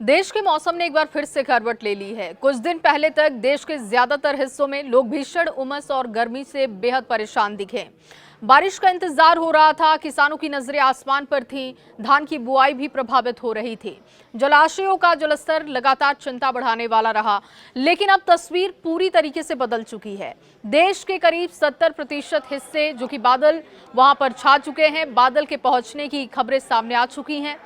देश के मौसम ने एक बार फिर से करवट ले ली है। कुछ दिन पहले तक देश के ज्यादातर हिस्सों में लोग भीषण उमस और गर्मी से बेहद परेशान दिखे। बारिश का इंतजार हो रहा था, किसानों की नजरें आसमान पर थीं, धान की बुआई भी प्रभावित हो रही थी। जलाशयों का जलस्तर लगातार चिंता बढ़ाने वाला रहा, लेकिन अब तस्वीर पूरी तरीके से बदल चुकी है। देश के करीब 70% हिस्से जो कि बादल वहां पर छा चुके हैं, बादल के पहुंचने की खबरें सामने आ चुकी हैं।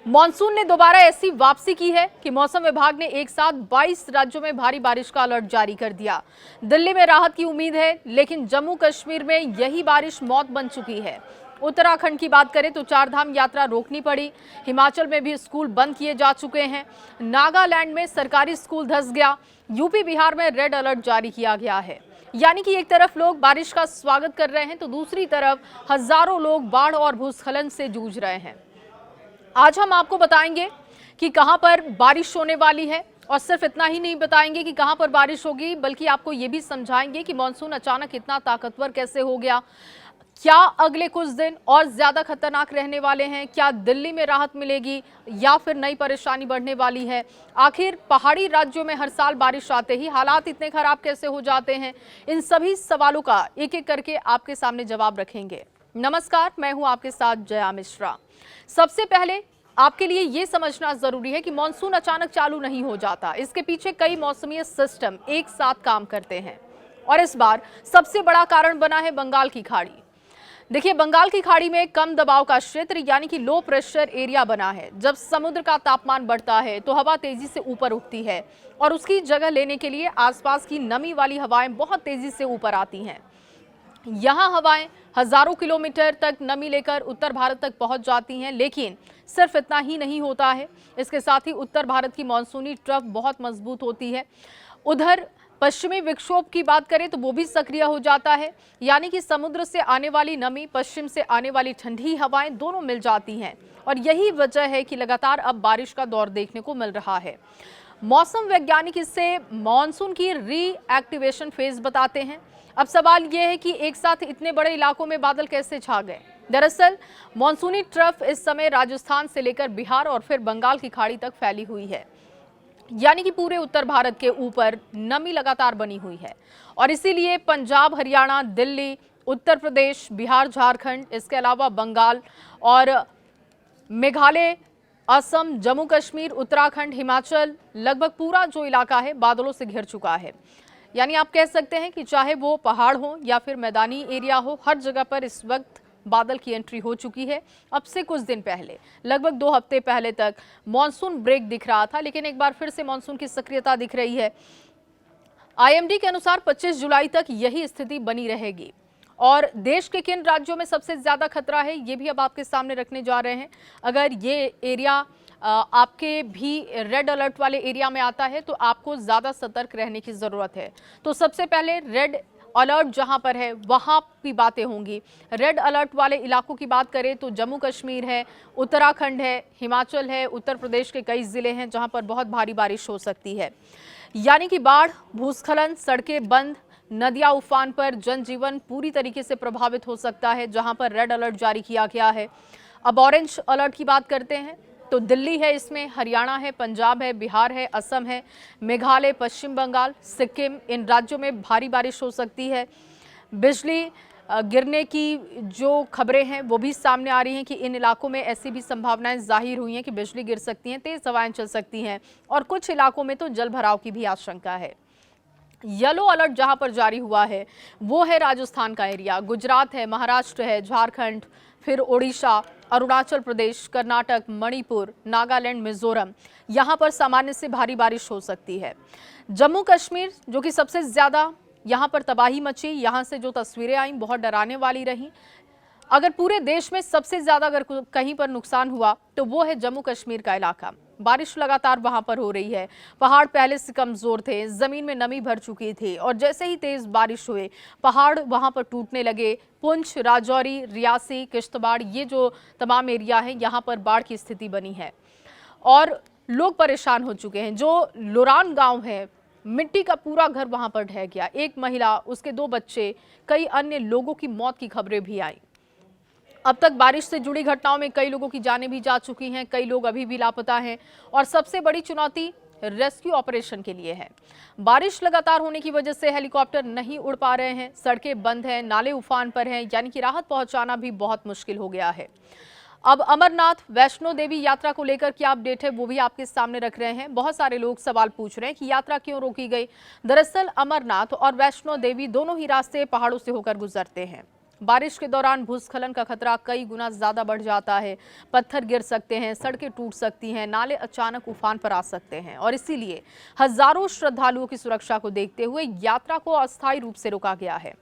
मॉनसून ने दोबारा ऐसी वापसी की है कि मौसम विभाग ने एक साथ 22 राज्यों में भारी बारिश का अलर्ट जारी कर दिया। दिल्ली में राहत की उम्मीद है, लेकिन जम्मू कश्मीर में यही बारिश मौत बन चुकी है। उत्तराखंड की बात करें तो चारधाम यात्रा रोकनी पड़ी। हिमाचल में भी स्कूल बंद किए जा चुके हैं। नागालैंड में सरकारी स्कूल धंस गया। यूपी बिहार में रेड अलर्ट जारी किया गया है। यानी कि एक तरफ लोग बारिश का स्वागत कर रहे हैं तो दूसरी तरफ हजारों लोग बाढ़ और भूस्खलन से जूझ रहे हैं। आज हम आपको बताएंगे कि कहां पर बारिश होने वाली है, और सिर्फ इतना ही नहीं बताएंगे कि कहां पर बारिश होगी, बल्कि आपको ये भी समझाएंगे कि मॉनसून अचानक इतना ताकतवर कैसे हो गया। क्या अगले कुछ दिन और ज्यादा खतरनाक रहने वाले हैं? क्या दिल्ली में राहत मिलेगी या फिर नई परेशानी बढ़ने वाली है? आखिर पहाड़ी राज्यों में हर साल बारिश आते ही हालात इतने खराब कैसे हो जाते हैं? इन सभी सवालों का एक एक करके आपके सामने जवाब रखेंगे। नमस्कार, मैं हूं आपके साथ जया मिश्रा। सबसे पहले आपके लिए यह समझना जरूरी है कि मॉनसून अचानक चालू नहीं हो जाता। इसके पीछे कई मौसमी सिस्टम एक साथ काम करते हैं, और इस बार सबसे बड़ा कारण बना है बंगाल की खाड़ी। देखिए, बंगाल की खाड़ी में कम दबाव का क्षेत्र यानी कि लो प्रेशर एरिया बना है। जब समुद्र का तापमान बढ़ता है तो हवा तेजी से ऊपर उठती है, और उसकी जगह लेने के लिए आसपास की नमी वाली हवाएं बहुत तेजी से ऊपर आती हैं। यहाँ हवाएं हजारों किलोमीटर तक नमी लेकर उत्तर भारत तक पहुंच जाती हैं। लेकिन सिर्फ इतना ही नहीं होता है, इसके साथ ही उत्तर भारत की मानसूनी ट्रफ बहुत मजबूत होती है। उधर पश्चिमी विक्षोभ की बात करें तो वो भी सक्रिय हो जाता है, यानी कि समुद्र से आने वाली नमी, पश्चिम से आने वाली ठंडी हवाएं दोनों मिल जाती हैं, और यही वजह है कि लगातार अब बारिश का दौर देखने को मिल रहा है। मौसम वैज्ञानिक इसे मॉनसून की रीएक्टिवेशन फेज बताते हैं। अब सवाल यह है कि एक साथ इतने बड़े इलाकों में बादल कैसे छा गए? दरअसल मॉनसूनी ट्रफ इस समय राजस्थान से लेकर बिहार और फिर बंगाल की खाड़ी तक फैली हुई है, यानी कि पूरे उत्तर भारत के ऊपर नमी लगातार बनी हुई है, और इसीलिए पंजाब, हरियाणा, दिल्ली, उत्तर प्रदेश, बिहार, झारखंड, इसके अलावा बंगाल और मेघालय, असम, जम्मू कश्मीर, उत्तराखंड, हिमाचल, लगभग पूरा जो इलाका है बादलों से घिर चुका है। यानी आप कह सकते हैं कि चाहे वो पहाड़ हो या फिर मैदानी एरिया हो, हर जगह पर इस वक्त बादल की एंट्री हो चुकी है। अब से कुछ दिन पहले, लगभग 2 हफ्ते पहले तक मॉनसून ब्रेक दिख रहा था, लेकिन एक बार फिर से मॉनसून की सक्रियता दिख रही है। आईएमडी के अनुसार 25 जुलाई तक यही स्थिति बनी रहेगी। और देश के किन राज्यों में सबसे ज्यादा खतरा है, ये भी अब आपके सामने रखने जा रहे हैं। अगर ये एरिया आपके भी रेड अलर्ट वाले एरिया में आता है तो आपको ज्यादा सतर्क रहने की जरूरत है। तो सबसे पहले रेड अलर्ट जहां पर है वहां की बातें होंगी। रेड अलर्ट वाले इलाकों की बात करें तो जम्मू कश्मीर है, उत्तराखंड है, हिमाचल है, उत्तर प्रदेश के कई जिले हैं जहां पर बहुत भारी बारिश हो सकती है। यानी कि बाढ़, भूस्खलन, सड़कें बंद, नदियां उफान पर, जनजीवन पूरी तरीके से प्रभावित हो सकता है जहां पर रेड अलर्ट जारी किया गया है। अब ऑरेंज अलर्ट की बात करते हैं तो दिल्ली है, इसमें हरियाणा है, पंजाब है, बिहार है, असम है, मेघालय, पश्चिम बंगाल, सिक्किम, इन राज्यों में भारी बारिश हो सकती है। बिजली गिरने की जो खबरें हैं वो भी सामने आ रही हैं कि इन इलाकों में ऐसी भी संभावनाएं जाहिर हुई हैं कि बिजली गिर सकती हैं, तेज हवाएं चल सकती हैं, और कुछ इलाकों में तो जल भराव की भी आशंका है। येलो अलर्ट जहां पर जारी हुआ है वो है राजस्थान का एरिया, गुजरात है, महाराष्ट्र है, झारखंड, फिर ओडिशा, अरुणाचल प्रदेश, कर्नाटक, मणिपुर, नागालैंड, मिजोरम, यहां पर सामान्य से भारी बारिश हो सकती है। जम्मू कश्मीर जो कि सबसे ज्यादा यहां पर तबाही मची, यहां से जो तस्वीरें आई बहुत डराने वाली रही। अगर पूरे देश में सबसे ज्यादा अगर कहीं पर नुकसान हुआ तो वो है जम्मू कश्मीर का इलाका। बारिश लगातार वहां पर हो रही है, पहाड़ पहले से कमजोर थे, जमीन में नमी भर चुकी थी, और जैसे ही तेज बारिश हुए पहाड़ वहां पर टूटने लगे। पुंछ, राजौरी, रियासी, किश्तवाड़, ये जो तमाम एरिया है यहाँ पर बाढ़ की स्थिति बनी है और लोग परेशान हो चुके हैं। जो लोरान गांव है, मिट्टी का पूरा घर वहां पर ढह गया। एक महिला, उसके 2 बच्चे, कई अन्य लोगों की मौत की खबरें भी आई। अब तक बारिश से जुड़ी घटनाओं में कई लोगों की जानें भी जा चुकी हैं, कई लोग अभी भी लापता हैं और सबसे बड़ी चुनौती रेस्क्यू ऑपरेशन के लिए है। बारिश लगातार होने की वजह से हेलीकॉप्टर नहीं उड़ पा रहे हैं, सड़कें बंद हैं, नाले उफान पर हैं, यानी कि राहत पहुंचाना भी बहुत मुश्किल हो गया है। अब अमरनाथ वैष्णो देवी यात्रा को लेकर क्या अपडेट है वो भी आपके सामने रख रहे हैं। बहुत सारे लोग सवाल पूछ रहे हैं कि यात्रा क्यों रोकी गई। दरअसल अमरनाथ और वैष्णो देवी दोनों ही रास्ते पहाड़ों से होकर गुजरते हैं। बारिश के दौरान भूस्खलन का खतरा कई गुना ज्यादा बढ़ जाता है। पत्थर गिर सकते हैं, सड़कें टूट सकती हैं, नाले अचानक उफान पर आ सकते हैं और इसीलिए हजारों श्रद्धालुओं की सुरक्षा को देखते हुए यात्रा को अस्थायी रूप से रोका गया है।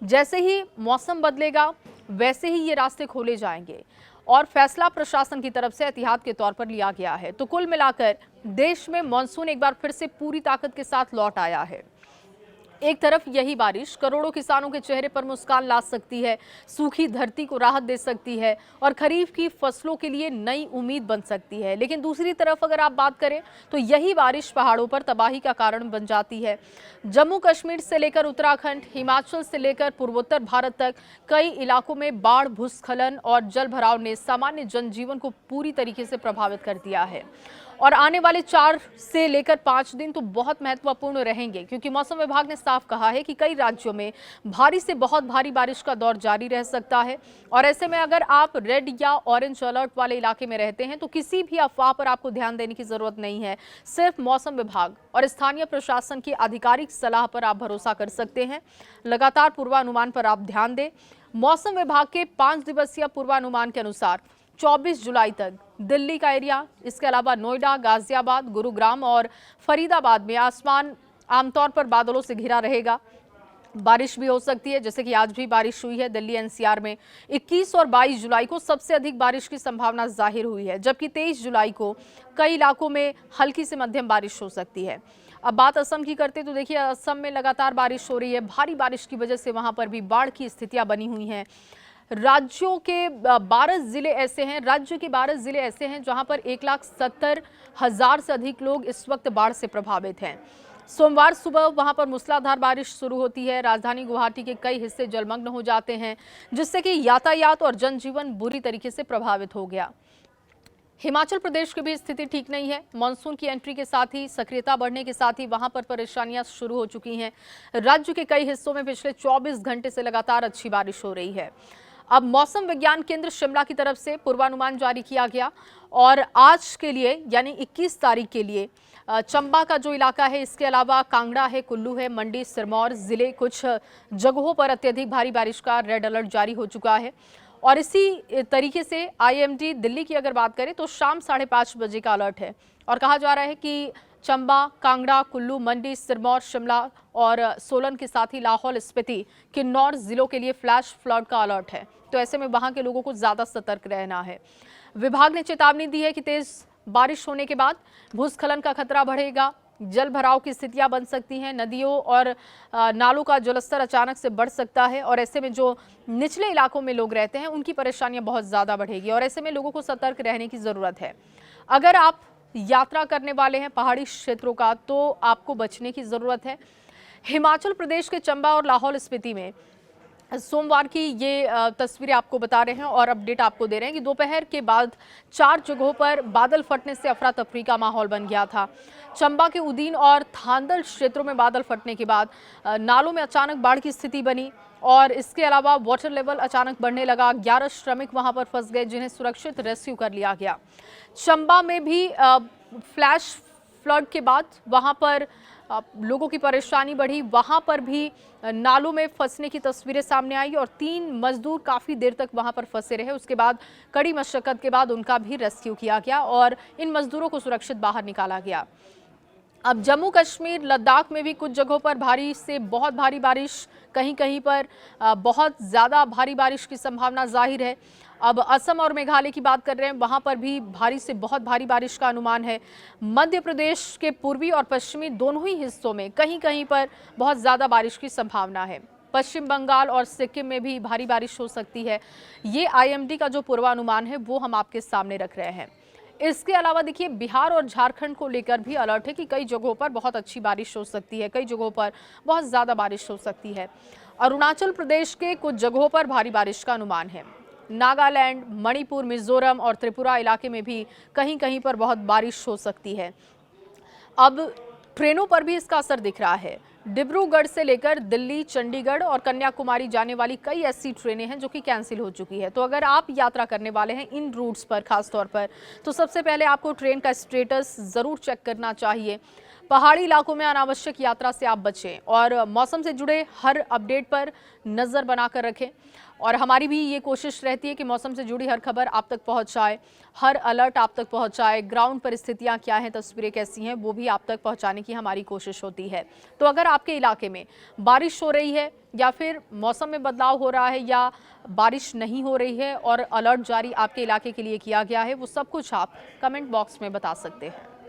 जैसे ही मौसम बदलेगा वैसे ही ये रास्ते खोले जाएंगे और फैसला प्रशासन की तरफ से एहतियात के तौर पर लिया गया है। तो कुल मिलाकर देश में मानसून एक बार फिर से पूरी ताकत के साथ लौट आया है। एक तरफ यही बारिश करोड़ों किसानों के चेहरे पर मुस्कान ला सकती है, सूखी धरती को राहत दे सकती है और खरीफ की फसलों के लिए नई उम्मीद बन सकती है। लेकिन दूसरी तरफ अगर आप बात करें तो यही बारिश पहाड़ों पर तबाही का कारण बन जाती है। जम्मू कश्मीर से लेकर उत्तराखंड, हिमाचल से लेकर पूर्वोत्तर भारत तक कई इलाकों में बाढ़, भूस्खलन और जल भराव ने सामान्य जनजीवन को पूरी तरीके से प्रभावित कर दिया है और आने वाले 4 से लेकर 5 दिन तो बहुत महत्वपूर्ण रहेंगे, क्योंकि मौसम विभाग ने साफ कहा है कि कई राज्यों में भारी से बहुत भारी बारिश का दौर जारी रह सकता है। और ऐसे में अगर आप रेड या ऑरेंज अलर्ट वाले इलाके में रहते हैं तो किसी भी अफवाह पर आपको ध्यान देने की जरूरत नहीं है। सिर्फ मौसम विभाग और स्थानीय प्रशासन की आधिकारिक सलाह पर आप भरोसा कर सकते हैं। लगातार पूर्वानुमान पर आप ध्यान दें। मौसम विभाग के 5 दिवसीय पूर्वानुमान के अनुसार 24 जुलाई तक दिल्ली का एरिया, इसके अलावा नोएडा, गाजियाबाद, गुरुग्राम और फरीदाबाद में आसमान आमतौर पर बादलों से घिरा रहेगा। बारिश भी हो सकती है, जैसे कि आज भी बारिश हुई है दिल्ली एनसीआर में। 21 और 22 जुलाई को सबसे अधिक बारिश की संभावना जाहिर हुई है, जबकि 23 जुलाई को कई इलाकों में हल्की से मध्यम बारिश हो सकती है। अब बात असम की करते तो देखिए असम में लगातार बारिश हो रही है। भारी बारिश की वजह से वहां पर भी बाढ़ की स्थितियां बनी हुई हैं। राज्य के 12 जिले ऐसे हैं जहां पर 1,70,000 से अधिक लोग इस वक्त बाढ़ से प्रभावित हैं। सोमवार सुबह वहां पर मूसलाधार बारिश शुरू होती है। राजधानी गुवाहाटी के कई हिस्से जलमग्न हो जाते हैं, जिससे कि यातायात और जनजीवन बुरी तरीके से प्रभावित हो गया। हिमाचल प्रदेश की भी स्थिति ठीक नहीं है। मानसून की एंट्री के साथ ही सक्रियता बढ़ने के साथ ही वहां पर परेशानियां शुरू हो चुकी हैं। राज्य के कई हिस्सों में पिछले 24 घंटे से लगातार अच्छी बारिश हो रही है। अब मौसम विज्ञान केंद्र शिमला की तरफ से पूर्वानुमान जारी किया गया और आज के लिए यानी 21 तारीख के लिए चंबा का जो इलाका है, इसके अलावा कांगड़ा है, कुल्लू है, मंडी, सिरमौर जिले कुछ जगहों पर अत्यधिक भारी बारिश का रेड अलर्ट जारी हो चुका है। और इसी तरीके से आईएमडी दिल्ली की अगर बात करें तो शाम 5:30 बजे का अलर्ट है और कहा जा रहा है कि चंबा, कांगड़ा, कुल्लू, मंडी, सिरमौर, शिमला और सोलन के साथ ही लाहौल स्पीति, किन्नौर जिलों के लिए फ्लैश फ्लड का अलर्ट है। तो ऐसे में वहां के लोगों को ज्यादा सतर्क रहना है। विभाग ने चेतावनी दी है कि तेज बारिश होने के बाद भूस्खलन का खतरा बढ़ेगा, जल भराव की स्थितियां बन सकती हैं, नदियों और नालों का जलस्तर अचानक से बढ़ सकता है और ऐसे में जो निचले इलाकों में लोग रहते हैं उनकी परेशानियां बहुत ज्यादा बढ़ेगी और ऐसे में लोगों को सतर्क रहने की जरूरत है। अगर आप यात्रा करने वाले हैं पहाड़ी क्षेत्रों का तो आपको बचने की जरूरत है। हिमाचल प्रदेश के चंबा और लाहौल स्पीति में सोमवार की ये तस्वीरें आपको बता रहे हैं और अपडेट आपको दे रहे हैं कि दोपहर के बाद 4 जगहों पर बादल फटने से अफरा तफरी का माहौल बन गया था। चंबा के उदीन और थांदल क्षेत्रों में बादल फटने के बाद नालों में अचानक बाढ़ की स्थिति बनी और इसके अलावा वाटर लेवल अचानक बढ़ने लगा। 11 श्रमिक वहां पर फंस गए जिन्हें सुरक्षित रेस्क्यू कर लिया गया। चंबा में भी फ्लैश फ्लड के बाद वहां पर लोगों की परेशानी बढ़ी। वहां पर भी नालों में फंसने की तस्वीरें सामने आई और 3 मजदूर काफी देर तक वहां पर फंसे रहे। उसके बाद कड़ी मशक्कत के बाद उनका भी रेस्क्यू किया गया और इन मजदूरों को सुरक्षित बाहर निकाला गया। अब जम्मू कश्मीर, लद्दाख में भी कुछ जगहों पर भारी से बहुत भारी बारिश, कहीं कहीं पर बहुत ज़्यादा भारी बारिश की संभावना जाहिर है। अब असम और मेघालय की बात कर रहे हैं, वहां पर भी भारी से बहुत भारी बारिश का अनुमान है। मध्य प्रदेश के पूर्वी और पश्चिमी दोनों ही हिस्सों में कहीं कहीं पर बहुत ज़्यादा बारिश की संभावना है। पश्चिम बंगाल और सिक्किम में भी भारी बारिश हो सकती है। ये आईएमडी का जो पूर्वानुमान है वो हम आपके सामने रख रहे हैं। इसके अलावा देखिए बिहार और झारखंड को लेकर भी अलर्ट है कि कई जगहों पर बहुत अच्छी बारिश हो सकती है, कई जगहों पर बहुत ज़्यादा बारिश हो सकती है। अरुणाचल प्रदेश के कुछ जगहों पर भारी बारिश का अनुमान है। नागालैंड, मणिपुर, मिजोरम और त्रिपुरा इलाके में भी कहीं कहीं पर बहुत बारिश हो सकती है। अब ट्रेनों पर भी इसका असर दिख रहा है। डिब्रूगढ़ से लेकर दिल्ली, चंडीगढ़ और कन्याकुमारी जाने वाली कई ऐसी ट्रेनें हैं जो कि कैंसिल हो चुकी है। तो अगर आप यात्रा करने वाले हैं इन रूट्स पर खास तौर पर, तो सबसे पहले आपको ट्रेन का स्टेटस ज़रूर चेक करना चाहिए। पहाड़ी इलाकों में अनावश्यक यात्रा से आप बचें और मौसम से जुड़े हर अपडेट पर नज़र बनाकर रखें। और हमारी भी ये कोशिश रहती है कि मौसम से जुड़ी हर खबर आप तक पहुंचाए, हर अलर्ट आप तक पहुंचाए, ग्राउंड परिस्थितियां क्या हैं, तस्वीरें कैसी हैं, वो भी आप तक पहुंचाने की हमारी कोशिश होती है। तो अगर आपके इलाके में बारिश हो रही है या फिर मौसम में बदलाव हो रहा है या बारिश नहीं हो रही है और अलर्ट जारी आपके इलाके के लिए किया गया है, वो सब कुछ आप कमेंट बॉक्स में बता सकते हैं।